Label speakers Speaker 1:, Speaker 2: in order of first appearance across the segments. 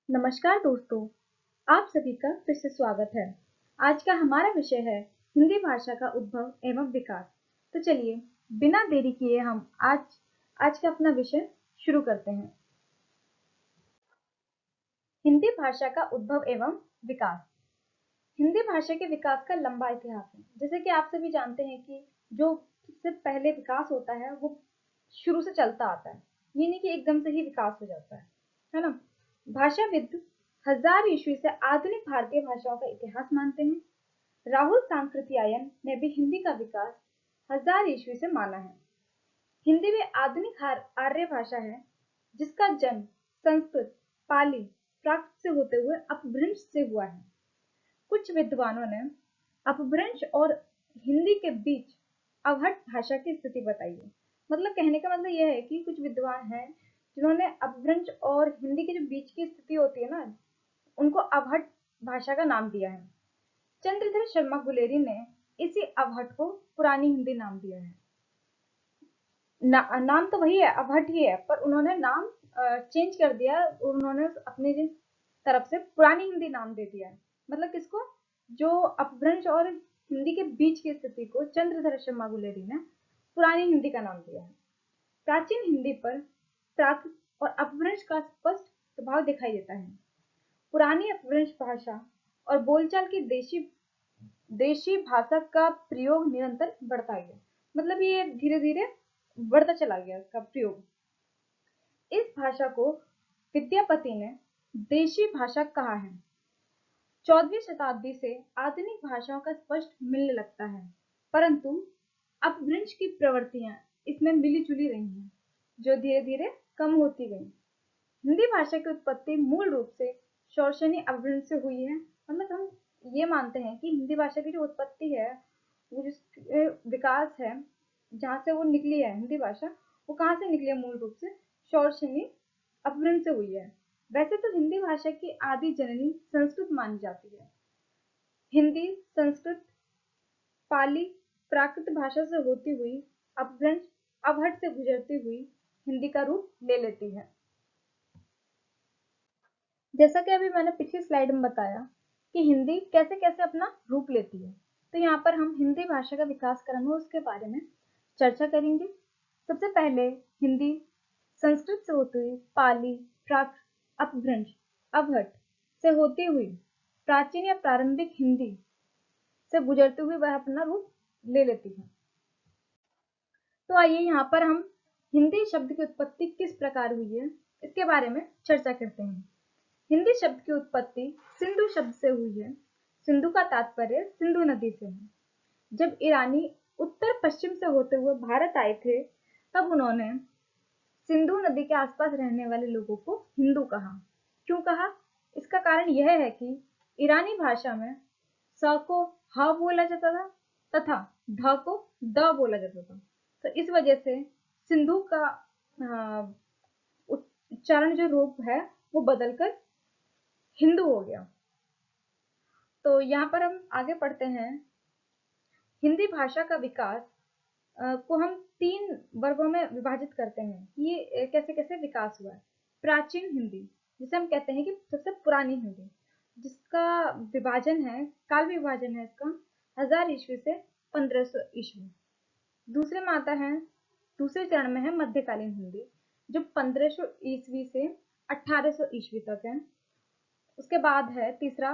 Speaker 1: नमस्कार दोस्तों, आप सभी का फिर से स्वागत है। आज का हमारा विषय है हिंदी भाषा का उद्भव एवं विकास। तो चलिए, बिना देरी किए हम आज का अपना विषय शुरू करते हैं। हिंदी भाषा का उद्भव एवं विकास। हिंदी भाषा के विकास का लंबा इतिहास है। जैसे कि आप सभी जानते हैं कि जो सबसे पहले विकास होता है वो शुरू से चलता आता है, ये नहीं कि एकदम से ही विकास हो जाता है ना। भाषाविद हजार ईस्वी से आधुनिक भारतीय भाषाओं का इतिहास मानते हैं। राहुल सांकृत्यायन ने भी हिंदी का विकास हजार ईस्वी से माना है। हिंदी में आधुनिक आर्य भाषा है जिसका जन्म संस्कृत, पाली, प्राकृत से होते हुए अपभ्रंश से हुआ है। कुछ विद्वानों ने अपभ्रंश और हिंदी के बीच अवहट भाषा की स्थिति बताई है। मतलब कहने का मतलब यह है कि कुछ विद्वान हैं जिन्होंने अपभ्रंश और हिंदी के जो बीच की स्थिति होती है ना, उनको अवहट भाषा का नाम दिया है। चंद्रधर शर्मा गुलेरी ने इसी अवहट को पुरानी हिंदी नाम दिया है। नाम तो वही है, अवहट ही है, पर उन्होंने नाम चेंज कर दिया और उन्होंने अपनी तरफ से पुरानी हिंदी नाम दे दिया है। मतलब किसको? जो अपभ्रंश और हिंदी के बीच की स्थिति को चंद्रधर शर्मा गुलेरी ने पुरानी हिंदी का नाम दिया है। प्राचीन हिंदी पर प्राकृत और अपभ्रंश का स्पष्ट प्रभाव दिखाई देता है। पुरानी अपभ्रंश भाषा और बोलचाल की देशी देशी भाषा का प्रयोग निरंतर बढ़ता गया। मतलब ये धीरे धीरे बढ़ता चला गया इसका प्रयोग। इस भाषा को विद्यापति ने देशी भाषा कहा है। 14वीं शताब्दी से आधुनिक भाषाओं का स्पष्ट मिलने लगता है, परंतु अपभ्रंश की प्रवृत्तियां इसमें मिली जुली रही हैं, जो धीरे धीरे कम होती गई। हिंदी भाषा की उत्पत्ति मूल रूप से शौर्षणी अपभ्रंश से हुई है। मतलब हम ये मानते हैं कि हिंदी भाषा की जो उत्पत्ति है, वो जिस विकास है, जहाँ से वो निकली है हिंदी भाषा, वो कहाँ से निकली है? मूल रूप से शौर्षणी अपभ्रंश से हुई है। वैसे तो हिंदी भाषा की आदि जननी संस्कृत मानी जाती है। हिंदी संस्कृत, पाली, प्राकृत भाषा से होती हुई अपभ्रंश अवहट से गुजरती हुई हिंदी का रूप ले लेती है। जैसा कि अभी मैंने पिछली स्लाइड में बताया कि हिंदी कैसे कैसे अपना रूप लेती है, तो यहाँ पर हम हिंदी भाषा का विकास क्रम है उसके बारे में चर्चा करेंगे। सबसे पहले हिंदी संस्कृत से होती हुई पाली, प्राकृत, अपभ्रंश, अवहट से होती हुई प्राचीन या प्रारंभिक हिंदी से गुजरते हुए वह अपना रूप ले लेती है। तो आइए यहाँ पर हम हिंदी शब्द की उत्पत्ति किस प्रकार हुई है इसके बारे में चर्चा करते हैं। हिंदी शब्द की उत्पत्ति सिंधु शब्द से हुई है। सिंधु का तात्पर्य सिंधु नदी से है। जब ईरानी उत्तर पश्चिम से होते हुए भारत आए थे, तब उन्होंने सिंधु नदी के आसपास रहने वाले लोगों को हिंदू कहा। क्यों कहा? इसका कारण यह है कि ईरानी भाषा में स को ह बोला जाता था तथा ध को द बोला जाता था। तो इस वजह से सिंधु का उच्चारण जो रूप है वो बदलकर हिंदू हो गया। तो यहाँ पर हम आगे पढ़ते हैं। हिंदी भाषा का विकास को हम 3 वर्गों में विभाजित करते हैं। ये कैसे कैसे विकास हुआ है। प्राचीन हिंदी, जिसे हम कहते हैं कि सबसे पुरानी हिंदी, जिसका विभाजन है, काल विभाजन है इसका 1000 ईस्वी से 1500 ईस्वी। दूसरे में आता है, दूसरे चरण में है मध्यकालीन हिंदी, जो 1500 ईस्वी से 1800 ईस्वी तक है। उसके बाद है तीसरा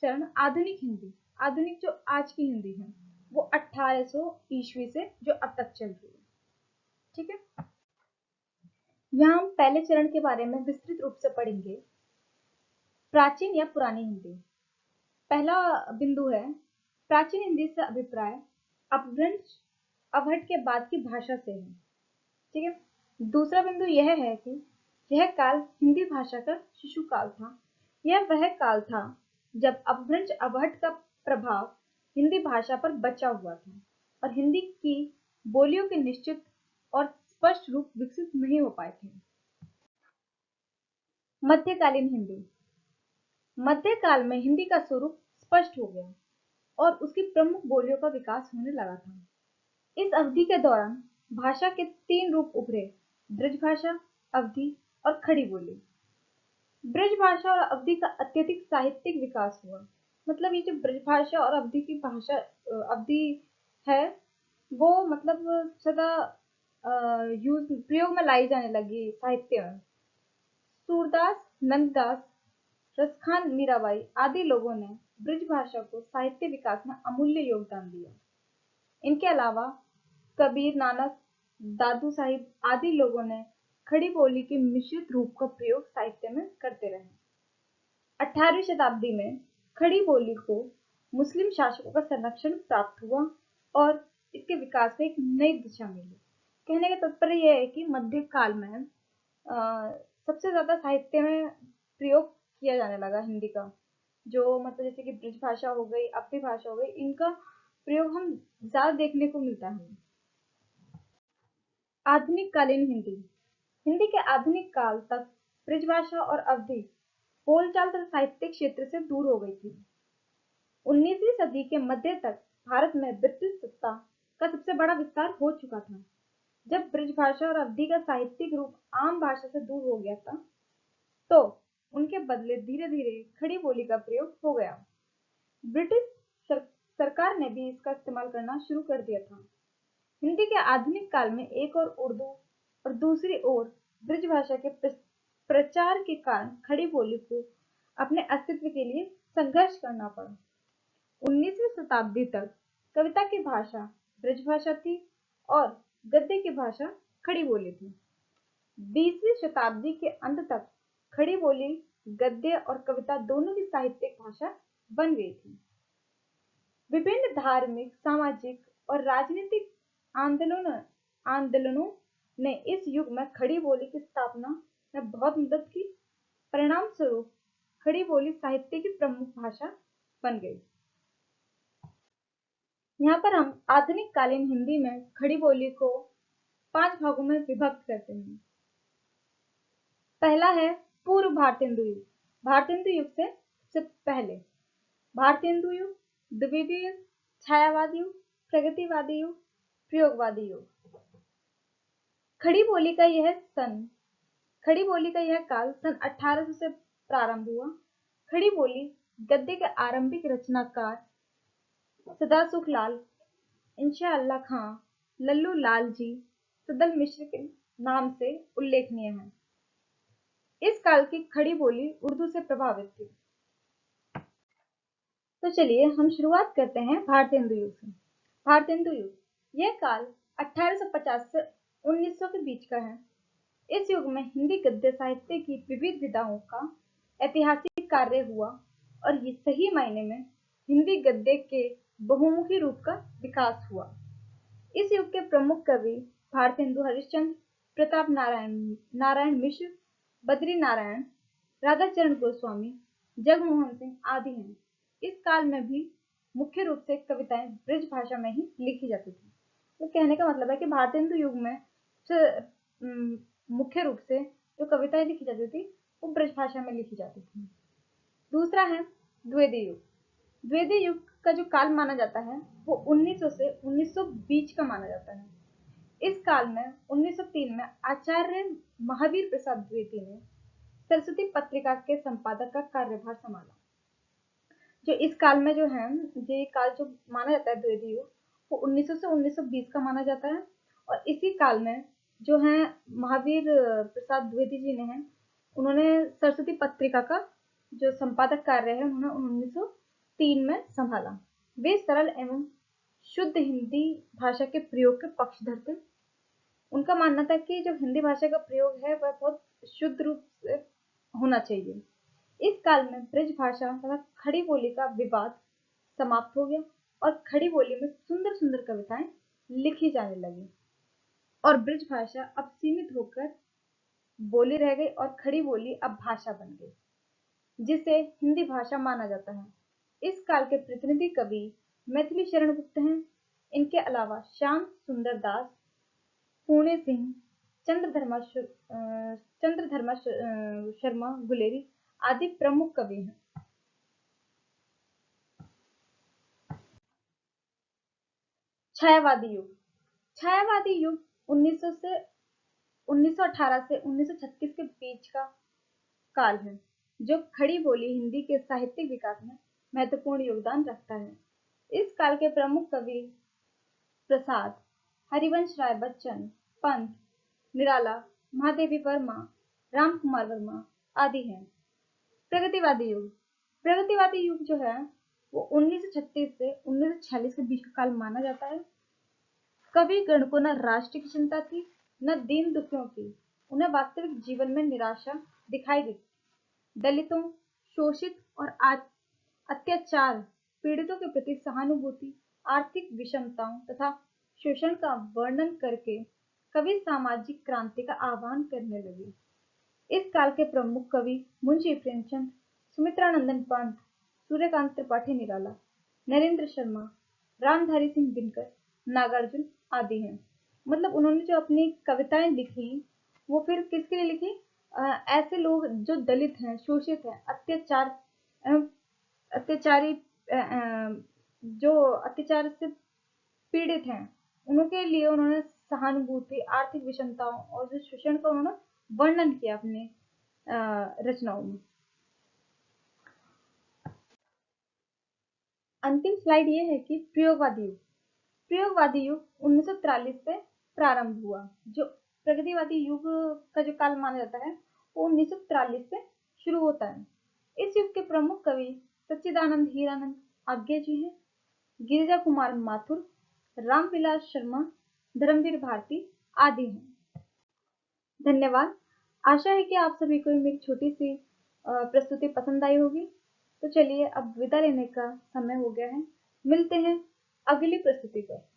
Speaker 1: चरण आधुनिक हिंदी। आधुनिक जो आज की हिंदी है वो 1800 ईस्वी से जो अब तक चल रही है। ठीक है, यहाँ हम पहले चरण के बारे में विस्तृत रूप से पढ़ेंगे। प्राचीन या पुरानी हिंदी। पहला बिंदु है प्राचीन हिंदी से अभिप्राय अपभ्रंश अवहट के बाद की भाषा से है। ठीक है, दूसरा बिंदु यह है कि यह काल हिंदी भाषा का शिशु काल था। यह वह काल था जब अपभ्रंश अवहट का प्रभाव हिंदी भाषा पर बचा हुआ था और हिंदी की बोलियों के निश्चित और स्पष्ट रूप विकसित नहीं हो पाए थे। मध्यकालीन हिंदी। मध्यकाल में हिंदी का स्वरूप स्पष्ट हो गया और उसकी प्रमुख बोलियों का विकास होने लगा था। इस अवधि के दौरान भाषा के 3 रूप उभरे: ब्रज भाषा, अवधी और खड़ी बोली। ब्रज भाषा और अवधी का अत्यधिक साहित्यिक विकास हुआ। मतलब ये जो ब्रज भाषा और अवधी की भाषा अवधी है, वो मतलब सदा यूज प्रयोग में लाई जाने लगी साहित्य में। सूरदास, नंददास, रसखान, मीराबाई आदि लोगों ने ब्रज भाषा को साहित्य विकास में अमूल्य योगदान दिया। इनके अलावा कबीर, नानक, दादू साहिब आदि लोगों ने खड़ी बोली के मिश्रित रूप का प्रयोग साहित्य में करते रहे। 18वीं शताब्दी में खड़ी बोली को मुस्लिम शासकों का संरक्षण प्राप्त हुआ और इसके विकास में एक नई दिशा मिली। कहने का तात्पर्य यह है कि मध्यकाल में सबसे ज्यादा साहित्य में प्रयोग किया जाने लगा हिंदी का। जो मतलब जैसे कि ब्रज भाषा हो गई, अवधी भाषा हो गई, इनका प्रयोग हम ज्यादा देखने को मिलता है। आधुनिक कालीन हिंदी। हिंदी के आधुनिक काल तक ब्रजभाषा और अवधी बोलचाल तथा साहित्यिक क्षेत्र से दूर हो गई थी। 19वीं सदी के मध्य तक भारत में ब्रिटिश सत्ता का सबसे बड़ा विस्तार हो चुका था। जब ब्रजभाषा और अवधी का साहित्यिक रूप आम भाषा से दूर हो गया था, तो उनके बदले धीरे धीरे खड़ी बोली का प्रयोग हो गया। ब्रिटिश सरकार ने भी इसका इस्तेमाल करना शुरू कर दिया था। हिंदी के आधुनिक काल में एक और उर्दू और दूसरी ओर ब्रज भाषा के प्रचार के कारण खड़ी बोली को अपने अस्तित्व के लिए संघर्ष करना पड़ा। 19वीं शताब्दी तक कविता की भाषा ब्रज भाषा थी और गद्य की भाषा खड़ी बोली थी। 20वीं शताब्दी के अंत तक खड़ी बोली गद्य और कविता दोनों की साहित्यिक भाषा बन गई थी। विभिन्न धार्मिक, सामाजिक और राजनीतिक आंदोलनों ने इस युग में खड़ी बोली की स्थापना में बहुत मदद की। परिणाम स्वरूप खड़ी बोली साहित्य की प्रमुख भाषा बन गई। यहाँ पर हम आधुनिक कालीन हिंदी में खड़ी बोली को 5 भागों में विभक्त करते हैं। पहला है पूर्व भारतेंदु युग। भारतेंदु युग से पहले भारतेंदु युग, द्विवेदी युग, छायावादी युग, प्रगतिवादी युग, प्रयोगवादी युग। खड़ी बोली का यह काल सन 1800 से प्रारंभ हुआ। खड़ी बोली गद्य के आरंभिक रचनाकार सदासुख लाल, इंशा अल्लाह खां, लल्लू लाल जी, सदल मिश्र के नाम से उल्लेखनीय है। इस काल की खड़ी बोली उर्दू से प्रभावित थी। तो चलिए हम शुरुआत करते हैं भारतेंदु युग से। भारतेंदु युग यह काल 1850 से 1900 के बीच का है। इस युग में हिंदी गद्य साहित्य की विविध विधाओं का ऐतिहासिक कार्य हुआ और ये सही मायने में हिंदी गद्य के बहुमुखी रूप का विकास हुआ। इस युग के प्रमुख कवि भारतेंदु हरिश्चंद्र, प्रताप नारायण मिश्र, बद्री नारायण, राधाचरण गोस्वामी, जगमोहन सिंह आदि हैं। इस काल में भी मुख्य रूप से कविताएं ब्रज भाषा में ही लिखी जाती थी। तो कहने का मतलब है कि भारतेंदु युग में मुख्य रूप से जो कविताएं लिखी जाती थी वो ब्रज भाषा में लिखी जाती थी। दूसरा है द्विवेदी युग। द्विवेदी युग का जो काल माना जाता है वो 1900 से 1920 का माना जाता है। इस काल में 1903 में आचार्य महावीर प्रसाद द्विवेदी ने सरस्वती पत्रिका के संपादक का कार्यभार संभाला। जो इस काल में जो है, ये काल जो माना जाता है द्विवेदी युग, वो 1900 से 1920 का माना जाता है। और इसी काल में जो है महावीर प्रसाद द्विवेदी जी ने है, उन्होंने सरस्वती पत्रिका का जो संपादक कार्य है उन्होंने 1903 में संभाला। वे सरल एवं शुद्ध हिंदी भाषा के प्रयोग के पक्षधर थे। उनका मानना था कि जो हिंदी भाषा का प्रयोग है वह बहुत शुद्ध रूप से होना चाहिए। इस काल में ब्रज भाषा तथा खड़ी बोली का विवाद समाप्त हो गया और खड़ी बोली में सुंदर सुंदर कविताएं लिखी जाने लगी और ब्रज भाषा अब सीमित होकर बोली रह गई और खड़ी बोली अब भाषा बन गई, जिसे हिंदी भाषा माना जाता है। इस काल के प्रतिनिधि कवि मैथिली शरण गुप्त हैं। इनके अलावा श्याम सुंदर दास, पूर्णे सिंह, चंद्रधर्मा शर्मा गुलेरी आदि प्रमुख कवि हैं। छायावादी युग। छायावादी युग 1918 से 1936 के बीच का काल है। जो खड़ी बोली हिंदी के साहित्यिक विकास में महत्वपूर्ण योगदान रखता है। इस काल के प्रमुख कवि प्रसाद, हरिवंश राय बच्चन, पंत, निराला, महादेवी वर्मा, राम कुमार वर्मा आदि हैं। प्रगतिवादी युग। प्रगतिवादी युग जो है वो 1936 से 1946 के बीच का काल माना जाता है। कवि गण को न राष्ट्र की चिंता थी, न दीन दुखियों की। उन्हें वास्तविक जीवन में निराशा दिखाई दी। दलितों, शोषित और अत्याचार पीड़ितों के प्रति सहानुभूति, आर्थिक विषमताओं तथा शोषण का वर्णन करके कवि सामाजिक क्रांति का आह्वान करने लगे। इस काल के प्रमुख कवि मुंशी प्रेमचंद, सुमित्रानंदन पंत, सूर्यकांत त्रिपाठी निराला, नरेंद्र शर्मा, रामधारी सिंह दिनकर, नागार्जुन आदि हैं। मतलब उन्होंने जो अपनी कविताएं लिखी वो फिर किसके लिए लिखी? ऐसे लोग जो दलित हैं, शोषित हैं, अत्याचारी जो अत्याचार से पीड़ित हैं, उनके लिए उन्होंने सहानुभूति, आर्थिक विषमताओं और जो शोषण का उन्होंने वर्णन किया अपने रचनाओं में। अंतिम स्लाइड ये है कि प्रयोगवादी युग। प्रयोगवादी युग 1943 से प्रारंभ हुआ। जो प्रगतिवादी युग का जो काल माना जाता है वो 1943 से शुरू होता है। इस युग के प्रमुख कवि सच्चिदानंद हीरानंद आज्ञे जी हैं, गिरिजा कुमार माथुर, रामविलास शर्मा, धर्मवीर भारती आदि हैं। धन्यवाद। आशा है कि आप सभी को मेरी छोटी सी प्रस्तुति पसंद आई होगी। तो चलिए अब विदा लेने का समय हो गया है। मिलते हैं अगली प्रस्तुति पर।